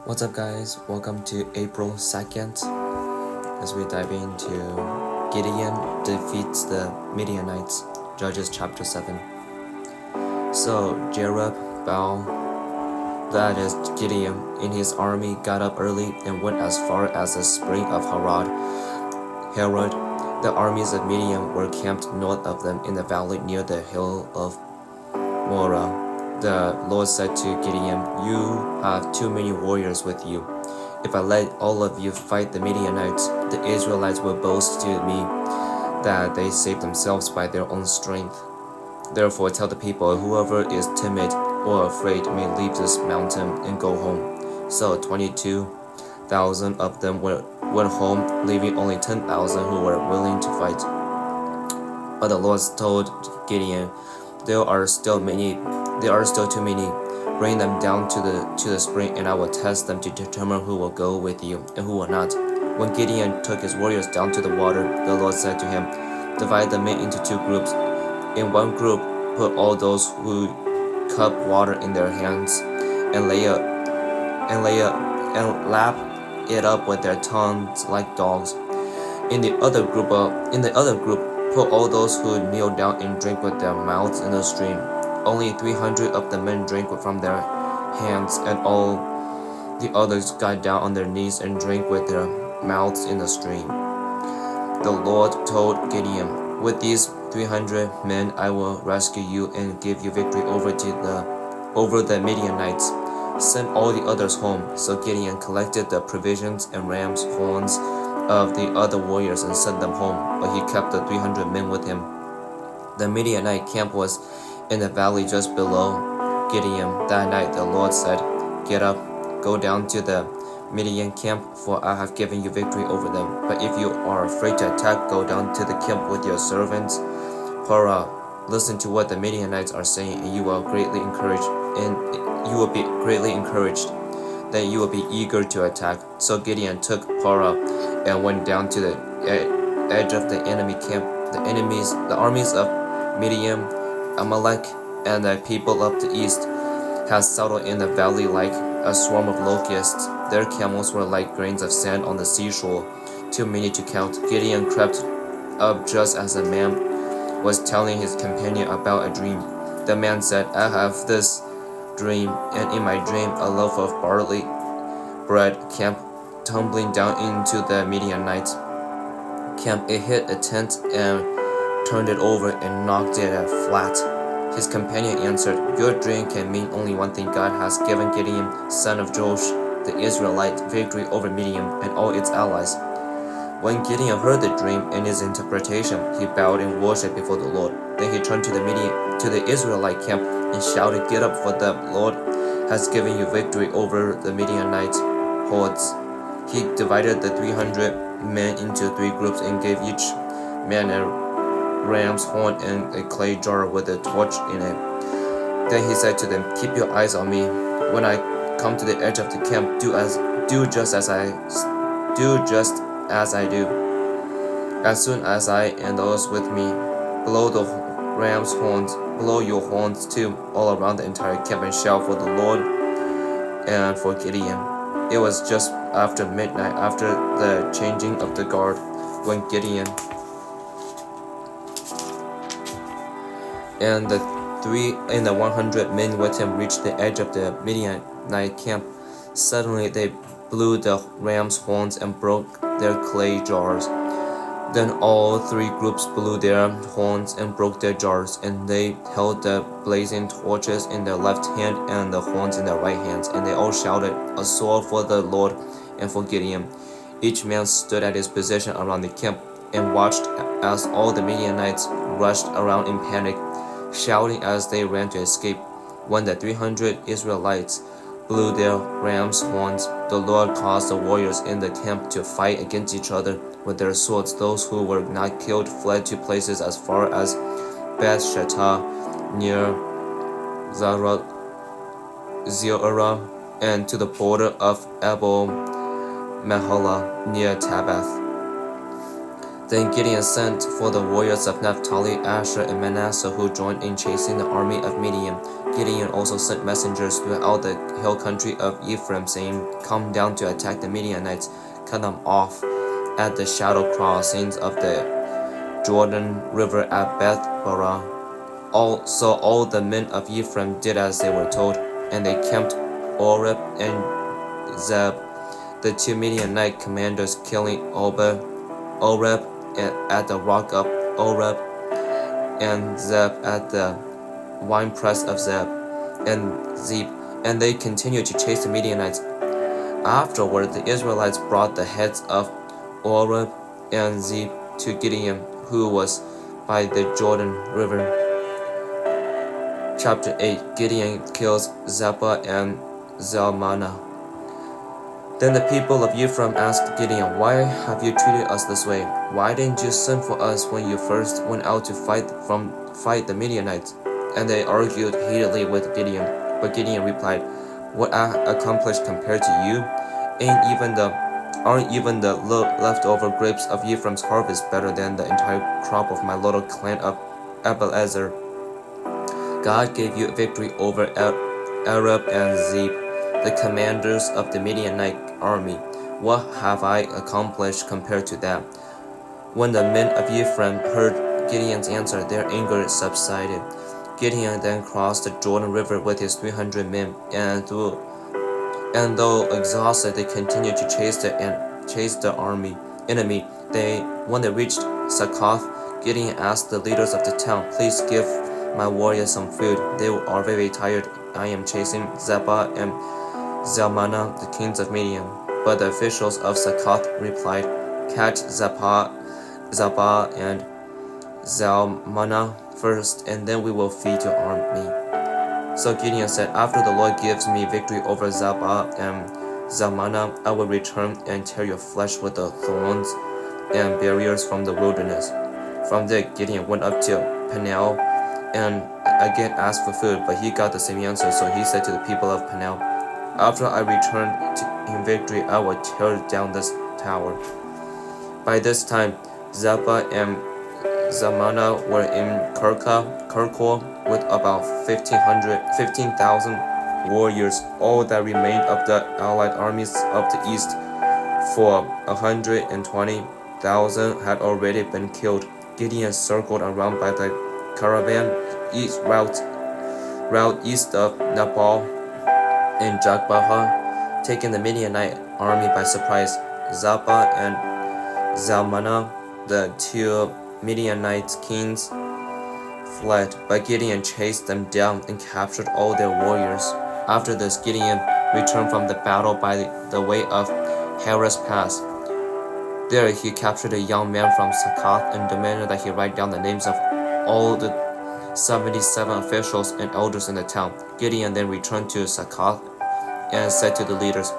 What's up, guys? Welcome to April 2nd as we dive into Gideon defeats the Midianites, Judges chapter 7. So, Jerubbaal, that is Gideon, in his army got up early and went as far as the spring of Harod. The armies of Midian were camped north of them in the valley near the hill of Moreh. The Lord said to Gideon, "You have too many warriors with you. If I let all of you fight the Midianites, the Israelites will boast to me that they saved themselves by their own strength. Therefore tell the people, whoever is timid or afraid may leave this mountain and go home." So 22,000 of them went home, leaving only 10,000 who were willing to fight. But the Lord told Gideon, There are still too many. Bring them down to the spring, and I will test them to determine who will go with you and who will not." When Gideon took his warriors down to the water, the Lord said to him, "Divide the men into two groups. In one group, put all those who cup water in their hands and lap it up with their tongues like dogs. In the other group, put all those who kneel down and drink with their mouths in the stream. Only 300 of the men drank from their hands, and all the others got down on their knees and drank with their mouths in the stream." The Lord told Gideon, "With these 300 men I will rescue you and give you victory over the Midianites. Send all the others home." So Gideon collected the provisions and ram's horns of the other warriors and sent them home, but he kept the 300 men with him. The Midianite camp was in the valley just below Gideon. That night the Lord said, "Get up, go down to the Midian camp, for I have given you victory over them. But if you are afraid to attack, go down to the camp with your servants Purah. Listen to what the Midianites are saying, and you will be greatly encouraged. Then you will be eager to attack." So Gideon took Purah and went down to the edge of the enemy camp. The armies of Midian, Amalek, and the people of the east had settled in the valley like a swarm of locusts. Their camels were like grains of sand on the seashore, too many to count. Gideon crept up just as the man was telling his companion about a dream. The man said, "I have this dream, and in my dream a loaf of barley bread came tumbling down into the Midianite camp. It hit a tent and turned it over and knocked it flat." His companion answered, "Your dream can mean only one thing. God has given Gideon, son of Joash, the Israelite, victory over Midian and all its allies." When Gideon heard the dream and its interpretation, he bowed and worshipped before the Lord. Then he turned to the Israelite camp and shouted, "Get up, for the Lord has given you victory over the Midianite hordes." He divided the 300 men into three groups and gave each man a ram's horn and a clay jar with a torch in it. Then he said to them, "Keep your eyes on me. When I come to the edge of the camp, do just as I do. As soon as I and those with me blow the ram's horns, blow your horns too all around the entire camp and shout for the Lord and for Gideon." It was just after midnight, after the changing of the guard, when Gideon and the 100 men with him reached the edge of the Midianite camp. Suddenly they blew the ram's horns and broke their clay jars. Then all three groups blew their horns and broke their jars, and they held the blazing torches in their left hand and the horns in their right hands, and they all shouted, "A sword for the Lord and for Gideon." Each man stood at his position around the camp and watched as all the Midianites rushed around in panic, shouting as they ran to escape. When the 300 Israelites blew their ram's horns, the Lord caused the warriors in the camp to fight against each other with their swords. Those who were not killed fled to places as far as Beth Shettah near Zeorah and to the border of Abel Meholah near Tabbath. Then Gideon sent for the warriors of Naphtali, Asher, and Manasseh who joined in chasing the army of Midian. Gideon also sent messengers throughout the hill country of Ephraim, saying, "Come down to attack the Midianites, cut them off at the shadow crossings of the Jordan River at Beth-barah." So all the men of Ephraim did as they were told, and they camped Oreb and Zeb, the two Midianite commanders, killing Oreb at the rock of Oreb, and Zeb at the winepress of Zeb and they continued to chase the Midianites. Afterward, the Israelites brought the heads of Oreb and Zeb to Gideon, who was by the Jordan River. Chapter 8. Gideon kills Zebah and Zalmunna. Then the people of Ephraim asked Gideon, "Why have you treated us this way? Why didn't you send for us when you first went out to fight the Midianites?" And they argued heatedly with Gideon. But Gideon replied, "What I accomplished compared to you? Aren't even the leftover grapes of Ephraim's harvest better than the entire crop of my little clan of Abelezer? God gave you victory over Arab and Zeb, the commanders of the Midianite army. What have I accomplished compared to that?" When the men of Ephraim heard Gideon's answer, their anger subsided. Gideon then crossed the Jordan River with his 300 men, and though exhausted, they continued to chase the enemy. When they reached Succoth, Gideon asked the leaders of the town, "Please give my warriors some food. They are very tired. I am chasing Zebah and Zalmunna, the kings of Midian." But the officials of Succoth replied, "Catch Zebah and Zalmunna first, and then we will feed your army." So Gideon said, "After the Lord gives me victory over Zebah and Zalmunna, I will return and tear your flesh with the thorns and barriers from the wilderness." From there, Gideon went up to Peniel and again asked for food, but he got the same answer. So he said to the people of Peniel, "After I return in victory, I will tear down this tower." By this time, Zebah and Zalmunna were in Karkor with about 15,000 warriors, all that remained of the allied armies of the east. For 120,000 had already been killed. Gideon circled around by the caravan route east of Nabal and Jogbehah, taking the Midianite army by surprise. Zebah and Zalmunna, the two Midianite kings, fled, but Gideon chased them down and captured all their warriors. After this, Gideon returned from the battle by the way of Heres Pass. There he captured a young man from Succoth and demanded that he write down the names of all the 77 officials and elders in the town. Gideon then returned to Succoth and said to the leaders,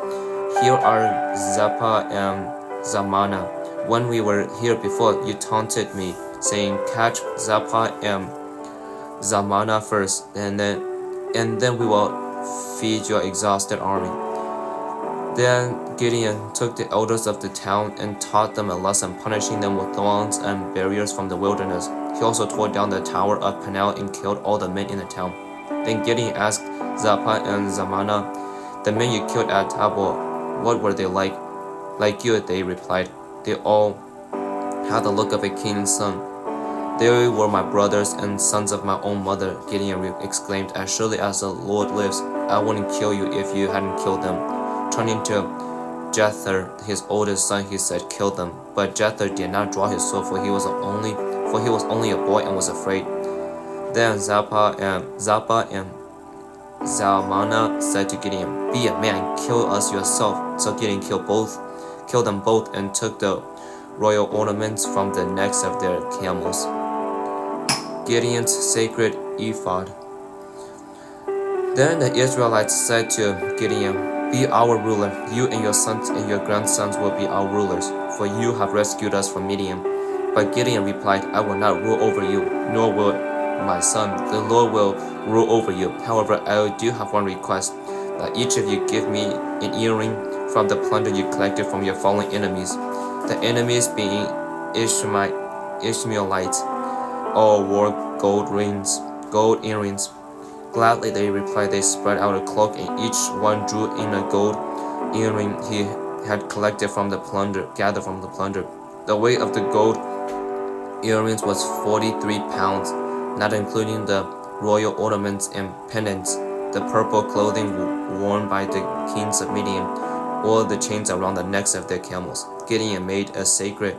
"Here are Zebah and Zalmunna. When we were here before, you taunted me, saying, 'Catch Zebah and Zalmunna first, and then we will feed your exhausted army.'" Then Gideon took the elders of the town and taught them a lesson, punishing them with thorns and barriers from the wilderness. He also tore down the tower of Peniel and killed all the men in the town. Then Gideon asked Zebah and Zalmunna, "The men you killed at Tabor, what were they like?" "Like you," they replied. "They all had the look of a king's son." "They were my brothers and sons of my own mother," Gideon exclaimed. "As surely as the Lord lives, I wouldn't kill you if you hadn't killed them." Turning to Jether, his oldest son, he said, "Kill them." But Jether did not draw his sword, for he was only a boy and was afraid. Then Zebah and Zalmunna said to Gideon, "Be a man, kill us yourself." So Gideon killed them both and took the royal ornaments from the necks of their camels. Gideon's sacred ephod. Then the Israelites said to Gideon, "Be our ruler. You and your sons and your grandsons will be our rulers, for you have rescued us from Midian." But Gideon replied, "I will not rule over you, nor will my son. The Lord will rule over you. However, I do have one request, that each of you give me an earring from the plunder you collected from your fallen enemies." The enemies being Ishmaelites all wore gold earrings. Gladly they replied. They spread out a cloak, and each one drew in a gold earring he had gathered from the plunder. The weight of the gold earrings was 43 pounds, not including the royal ornaments and pendants, the purple clothing worn by the kings of Midian, or the chains around the necks of their camels. Gideon made a sacred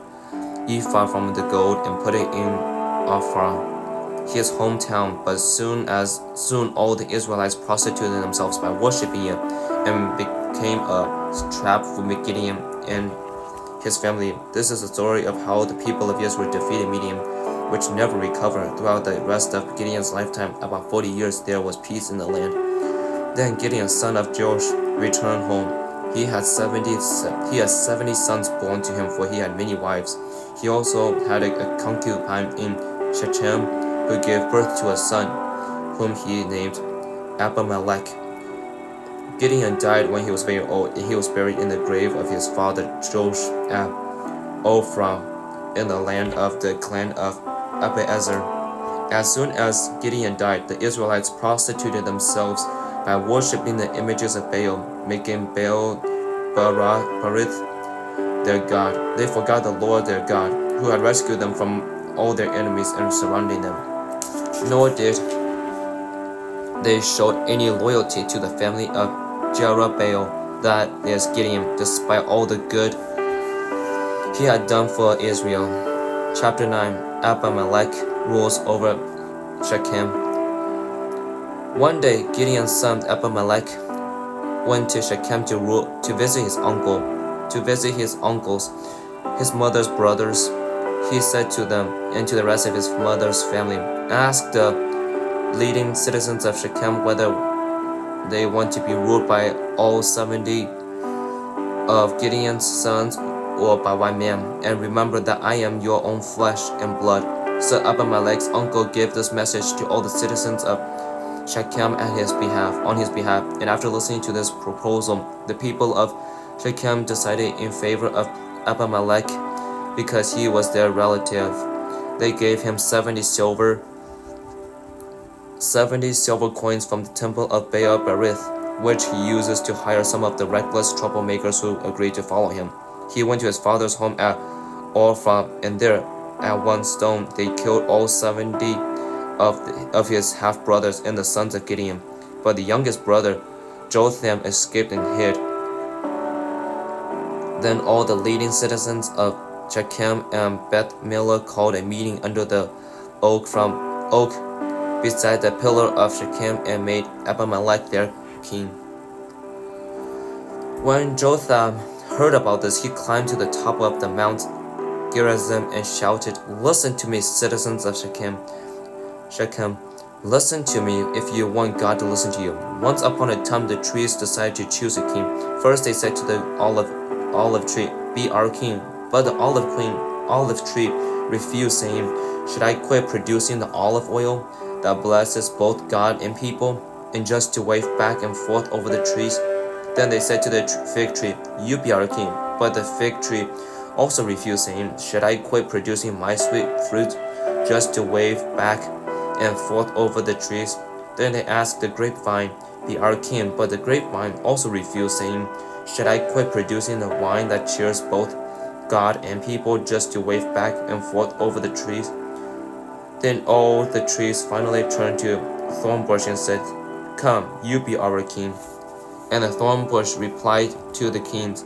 ephah from the gold and put it in Ophrah, his hometown. But soon all the Israelites prostituted themselves by worshiping it, and became a trap for Gideon and his family. This is the story of how the people of Israel defeated Midian, which never recovered. Throughout the rest of Gideon's lifetime, about 40 years, there was peace in the land. Then Gideon, son of Joash, returned home. He had 70 sons born to him, for he had many wives. He also had a concubine in Shechem, who gave birth to a son, whom he named Abimelech. Gideon died when he was very old, and he was buried in the grave of his father Joash at Ophrah, in the land of the clan of Abiezer. As soon as Gideon died, the Israelites prostituted themselves by worshipping the images of Baal, making Baal Berith their god. They forgot the Lord their God, who had rescued them from all their enemies and surrounding them. Nor did they show any loyalty to the family of Jerubbaal, that is Gideon, despite all the good he had done for Israel. Chapter 9. Abimelech rules over Shechem. One day, Gideon's son Abimelech went to Shechem to visit his uncles, his mother's brothers. He said to them and to the rest of his mother's family, "Ask the leading citizens of Shechem whether they want to be ruled by all 70 of Gideon's sons or by one man, and remember that I am your own flesh and blood." So Abimelech's uncle gave this message to all the citizens of Shechem on his behalf, and after listening to this proposal, the people of Shechem decided in favor of Abimelech because he was their relative. They gave him 70 silver coins from the temple of Baal Berith, which he uses to hire some of the reckless troublemakers who agreed to follow him. He went to his father's home at Ophrah, and there, at one stone, they killed all 70 of his half-brothers and the sons of Gideon. But the youngest brother, Jotham, escaped and hid. Then all the leading citizens of Shechem and Beth Millah called a meeting under the oak beside the pillar of Shechem and made Abimelech their king. When Jotham heard about this, he climbed to the top of the Mount Gerizim and shouted, "Listen to me, citizens of Shechem. Listen to me if you want God to listen to you." Once upon a time, the trees decided to choose a king. First, they said to the olive tree, "Be our king." But the olive tree refused, saying, "Should I quit producing the olive oil that blesses both God and people, and just to wave back and forth over the trees?" Then they said to the fig tree, "You be our king." But the fig tree also refused, saying, "Should I quit producing my sweet fruit just to wave back and forth over the trees?" Then they asked the grapevine, "Be our king." But the grapevine also refused, saying, "Should I quit producing the wine that cheers both God and people just to wave back and forth over the trees?" Then all the trees finally turned to thorn bush and said, "Come, you be our king." And the thorn bush replied to the kings,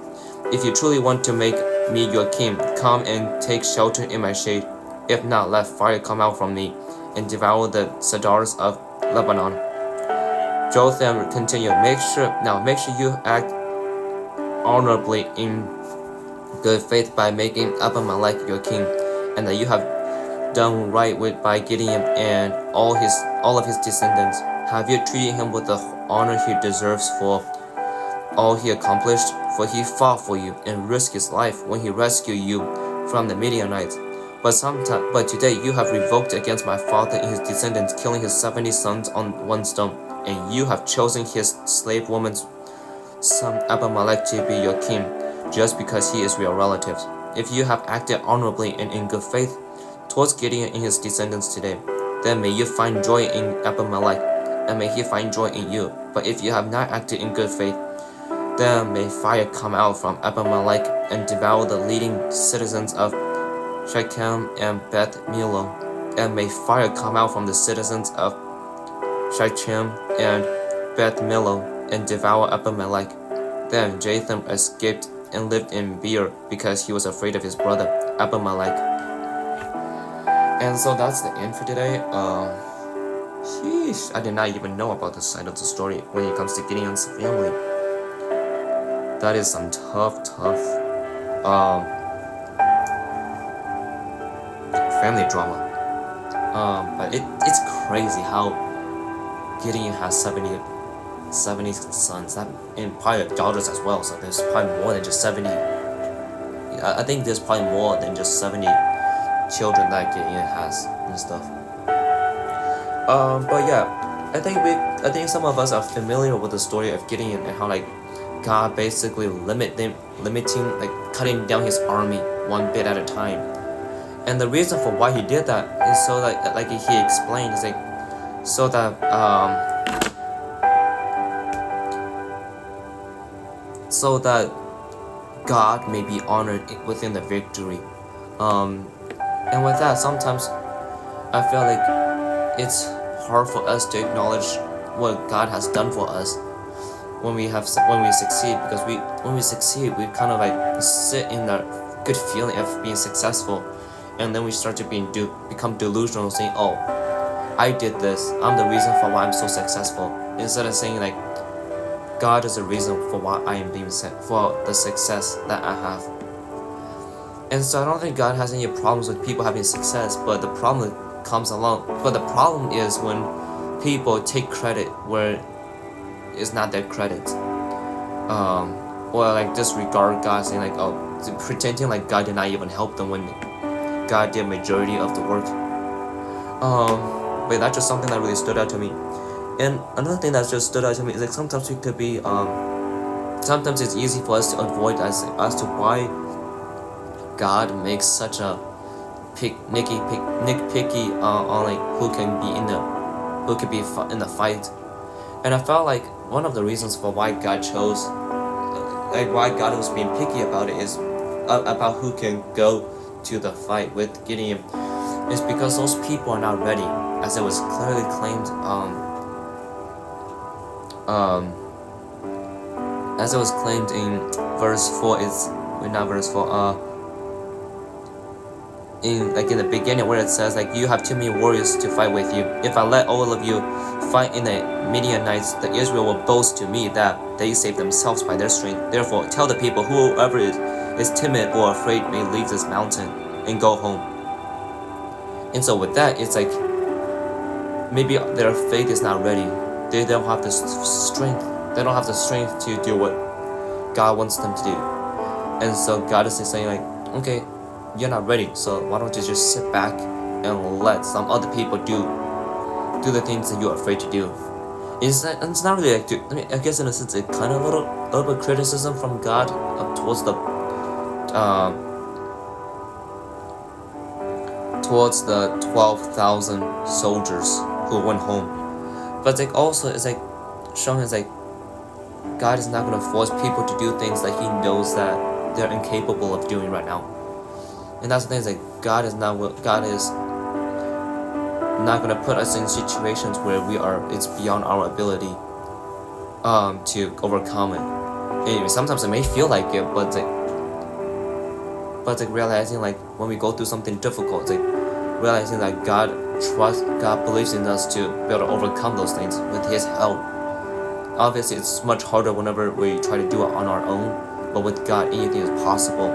"If you truly want to make me your king, come and take shelter in my shade. If not, let fire come out from me and devour the cedars of Lebanon." Jotham continued, Make sure you act honorably in good faith by making Abimelech your king, and that you have done right by Gideon and all of his descendants. Have you treated him with the honor he deserves for all he accomplished? For he fought for you and risked his life when he rescued you from the Midianites. But today you have revoked against my father and his descendants, killing his 70 sons on one stone, and you have chosen his slave woman's son Abimelech to be your king, just because he is your relative. If you have acted honorably and in good faith towards Gideon and his descendants today, then may you find joy in Abimelech and may he find joy in you. But if you have not acted in good faith, then may fire come out from Abimelech and devour the leading citizens of Shechem and Beth Millo, and may fire come out from the citizens of Shechem and Beth Millo and devour Abimelech. Then Jotham escaped and lived in Beer because he was afraid of his brother Abimelech. And so that's the end for today. Sheesh, I did not even know about this side of the story when it comes to Gideon's family. That is some tough family drama. But it's crazy how Gideon has 70 sons, and probably daughters as well. So there's probably more than just 70. I think there's probably more than just 70 children that Gideon has and stuff. But yeah, I think some of us are familiar with the story of Gideon and how like God basically limiting, like cutting down his army one bit at a time. And the reason for why he did that is so that, like he explained, is like so that God may be honored within the victory. And with that, sometimes I feel like it's hard for us to acknowledge what God has done for us when we succeed, because when we succeed, we kind of like sit in the good feeling of being successful, and then we start to become delusional, saying, "Oh, I did this. I'm the reason for why I'm so successful," instead of saying like, God is the reason for why I am being for the success that I have. And so I don't think God has any problems with people having success, but the problem is when people take credit where it's not their credit, or like disregard God, saying like, oh, pretending like God did not even help them when God did majority of the work. But that's just something that really stood out to me. And another thing that just stood out to me is like sometimes we could be sometimes it's easy for us to avoid as to why God makes such a nitpicky on like who can be in the fight. And I felt like one of the reasons for why God chose, like why God was being picky about it, is about who can go to the fight with Gideon, is because those people are not ready, as it was clearly claimed as it was claimed in verse 4. In the beginning, where it says like, you have too many warriors to fight with you. If I let all of you fight in the Midianites, the Israel will boast to me that they save themselves by their strength. Therefore tell the people, whoever is timid or afraid may leave this mountain and go home. And so with that, it's like maybe their faith is not ready. They don't have the strength. They don't have the strength to do what God wants them to do. And so God is saying like, okay, you're not ready, so why don't you just sit back and let some other people do the things that you're afraid to do. It's not really like, I guess in a sense it's kind of a little bit criticism from God towards the 12,000 soldiers who went home. But like also it's like showing us like God is not going to force people to do things that he knows that they're incapable of doing right now. And that's the thing, is like God is not going to put us in situations where it's beyond our ability to overcome it. Anyway, sometimes it may feel like it, but realizing like when we go through something difficult, like realizing that God believes in us to be able to overcome those things with his help. Obviously it's much harder whenever we try to do it on our own, but with God anything is possible.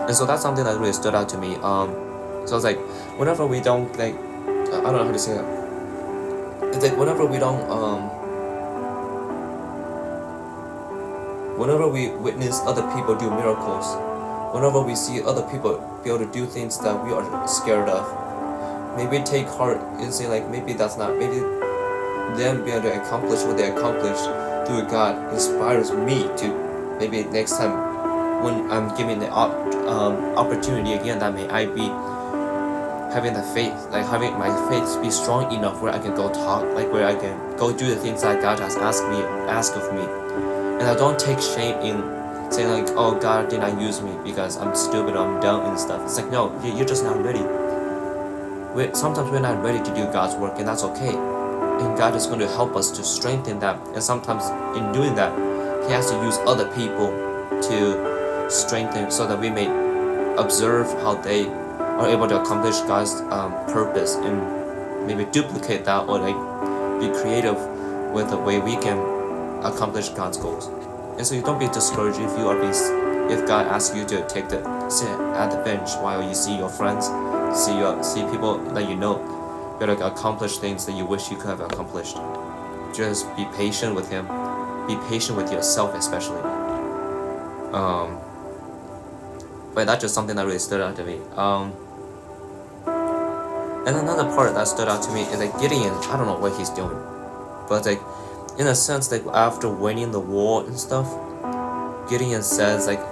And so that's something that really stood out to me. So it's like whenever we don't like, I don't know how to say that. It's like whenever we witness other people do miracles, whenever we see other people be able to do things that we are scared of, maybe take heart and say like, maybe them being able to accomplish what they accomplished through God inspires me to maybe next time when I'm given the opportunity again, that may I having the faith, like having my faith be strong enough where I can go talk, like where I can go do the things that God has asked of me, and I don't take shame in saying like, oh, God did not use me because I'm stupid or I'm dumb and stuff. It's like, no, you're just not ready. Sometimes we're not ready to do God's work, and that's okay. And God is going to help us to strengthen that. And sometimes in doing that, He has to use other people to strengthen, so that we may observe how they are able to accomplish God's purpose, and maybe duplicate that, or like be creative with the way we can accomplish God's goals. And so you don't be discouraged if God asks you to sit at the bench while you see your friends, see people that you know, be able to accomplish things that you wish you could have accomplished. Just be patient with Him. Be patient with yourself, especially. But that's just something that really stood out to me. And another part that stood out to me is like Gideon. I don't know what he's doing, but like in a sense, like after winning the war and stuff, Gideon says like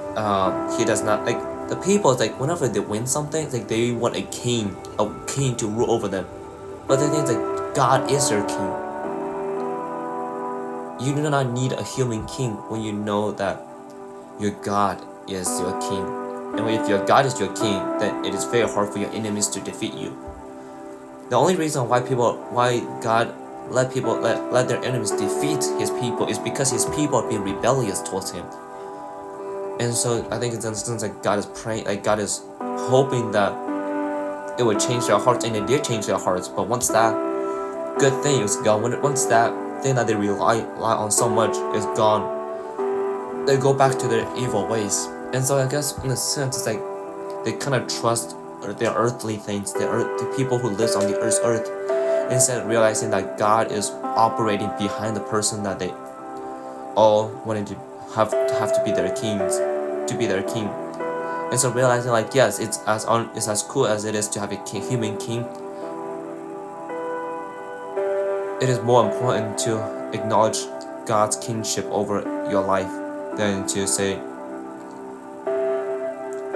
he does not like the people. Like whenever they win something, like they want a king to rule over them. But the thing is like God is their king. You do not need a human king when you know that your God is your king. And if your God is your king, then it is very hard for your enemies to defeat you. The only reason why God let their enemies defeat His people is because His people are being rebellious towards Him. And so I think it's in a sense like God is praying, like God is hoping that it would change their hearts, and it did change their hearts. But once that good thing is gone, once that thing that they rely on so much is gone, they go back to their evil ways. And so I guess in a sense it's like they kind of trust their earthly things, the people who live on the earth, instead of realizing that God is operating behind the person that they all wanted to have to be their kings, to be their king. And so realizing like, yes, it's as cool as it is to have a human king, it is more important to acknowledge God's kingship over your life than to say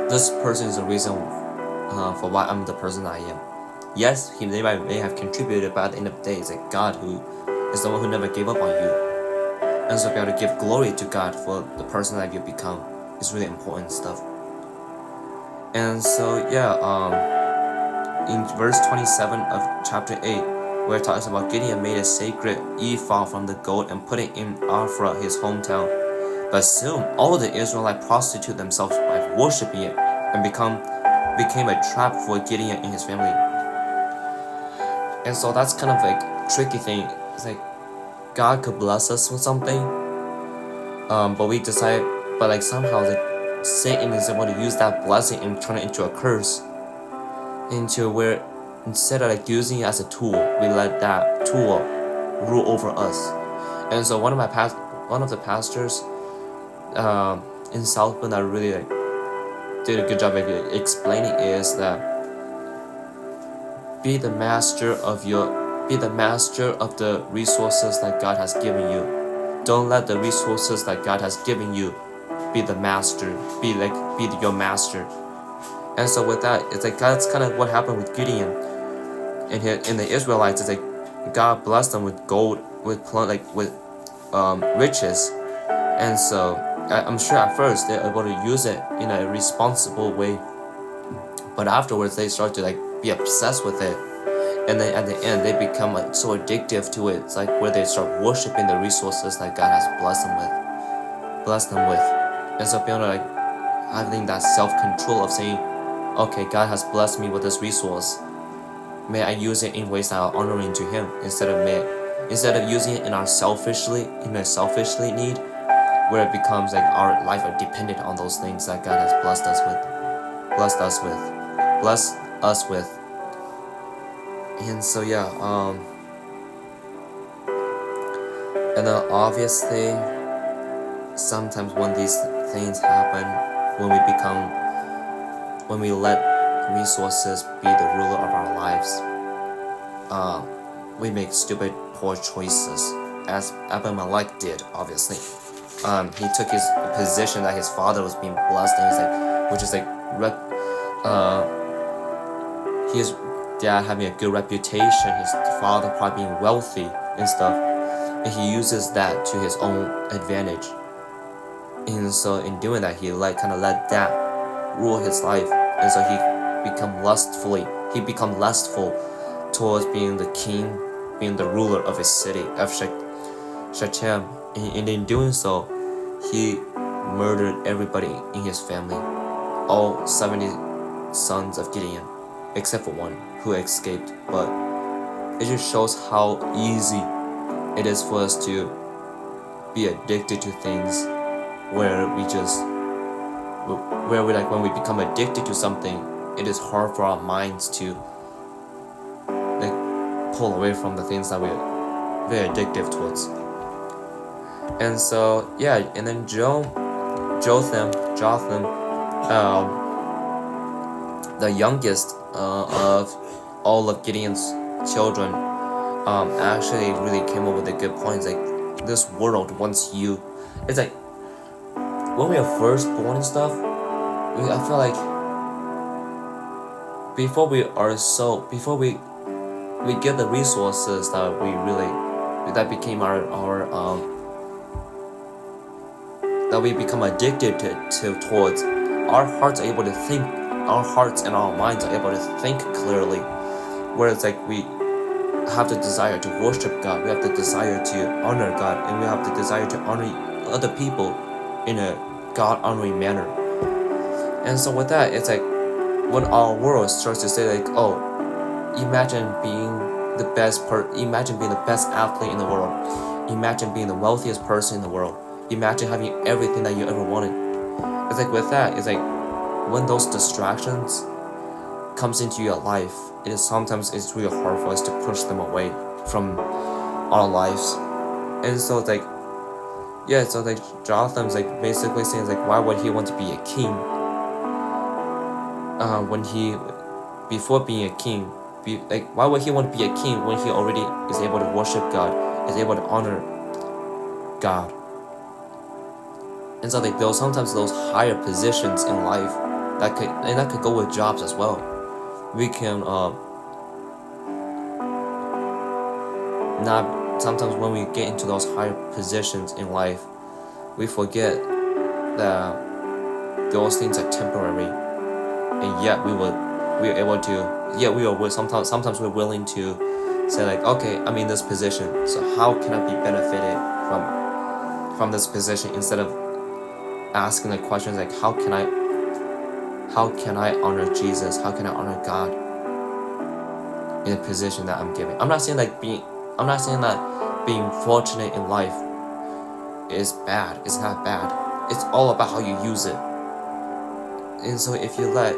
this person is the reason for why I'm the person I am. Yes, they may have contributed, but at the end of the day, it's like God who is the one who never gave up on you. And so be able to give glory to God for the person that you've become is really important stuff. And so in verse 27 of chapter 8, where it talks about Gideon made a sacred ephod from the gold and put it in Ophrah, his hometown. But soon all the Israelites prostituted themselves by worshiping it, and became a trap for Gideon and his family. And so that's kind of like tricky thing. It's like God could bless us with something, but like somehow like Satan is able to use that blessing and turn it into a curse, into where instead of like using it as a tool, we let that tool rule over us. And so one of the pastors in South Bend that really like did a good job of explaining is that be the master of the resources that God has given you. Don't let the resources that God has given you be the master, be your master. And so with that, it's like that's kind of what happened with Gideon and the Israelites. It's like God blessed them with gold, with riches. And so I'm sure at first they're able to use it in a responsible way, but afterwards they start to like be obsessed with it, and then at the end they become like so addictive to it. It's like where they start worshiping the resources that God has blessed them with. And so being like having that self-control of saying, okay, God has blessed me with this resource, may I use it in ways that are honoring to Him, instead of using it in a selfishly need, where it becomes like our life are dependent on those things that God has blessed us with. And so and then obviously sometimes when these things happen, when we let resources be the ruler of our lives, we make stupid, poor choices, as Abimelech did, obviously. He took his position that his father was being blessed, and dad having a good reputation, his father probably being wealthy and stuff, and he uses that to his own advantage. And so in doing that, he kind of let that rule his life, and so he become lustful towards being the king, being the ruler of his city of Shechem, and in doing so, he murdered everybody in his family, all 70 sons of Gideon, except for one who escaped. But it just shows how easy it is for us to be addicted to things, where we like when we become addicted to something, it is hard for our minds to like pull away from the things that we're very addictive towards. And so yeah, and then Jotham, the youngest of all of Gideon's children, actually really came up with a good point. It's like, this world wants you. It's like, when we are first born and stuff, I feel like before we get the resources that became that we become addicted towards, our hearts and our minds are able to think clearly. Whereas like we have the desire to worship God, we have the desire to honor God, and we have the desire to honor other people in a God-honoring manner. And so with that, it's like when our world starts to say like, oh, imagine being the best athlete in the world, imagine being the wealthiest person in the world, imagine having everything that you ever wanted. It's like with that, it's like when those distractions comes into your life, it's really hard for us to push them away from our lives. And so it's like, yeah, so like Jotham's like basically saying like, why would he want to be a king before being a king? Why would he want to be a king when he already is able to worship God, is able to honor God? And so like sometimes those higher positions in life that could go with jobs as well. We can sometimes when we get into those higher positions in life, we forget that those things are temporary, and yet sometimes we're willing to say like, okay, I'm in this position, so how can I be benefited from this position, instead of asking the questions like, how can I honor Jesus, how can I honor God in the position that I'm given? I'm not saying that being fortunate in life is bad. It's not bad. It's all about how you use it. And so if you let,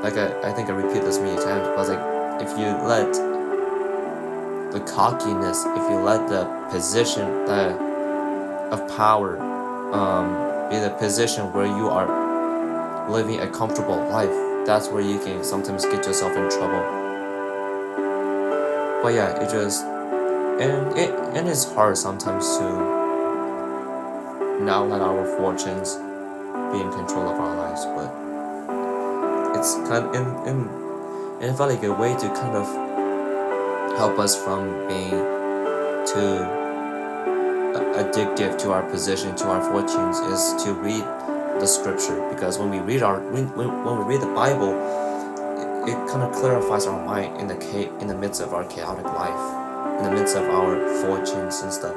like I think I repeat this many times, but like if you let the cockiness, if you let the position of power be the position where you are living a comfortable life, that's where you can sometimes get yourself in trouble. But yeah, it just and it's hard sometimes to not let our fortunes be in control of our lives, but it's kind of and I felt like a way to kind of help us from being too addictive to our position, to our fortunes, is to read the scripture. Because when we read the Bible, it kind of clarifies our mind in the midst of our chaotic life, in the midst of our fortunes and stuff.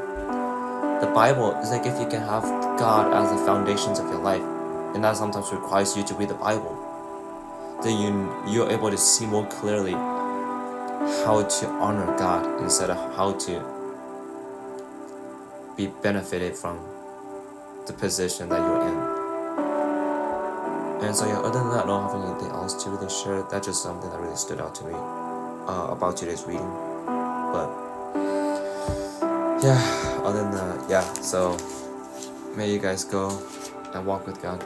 The Bible is like, if you can have God as the foundations of your life, and that sometimes requires you to read the Bible, then you're able to see more clearly how to honor God instead of how to be benefited from the position that you're in. And so yeah, other than that, I don't have anything else to really share. That's just something that really stood out to me about today's reading. But yeah, other than that, yeah, so may you guys go and walk with God.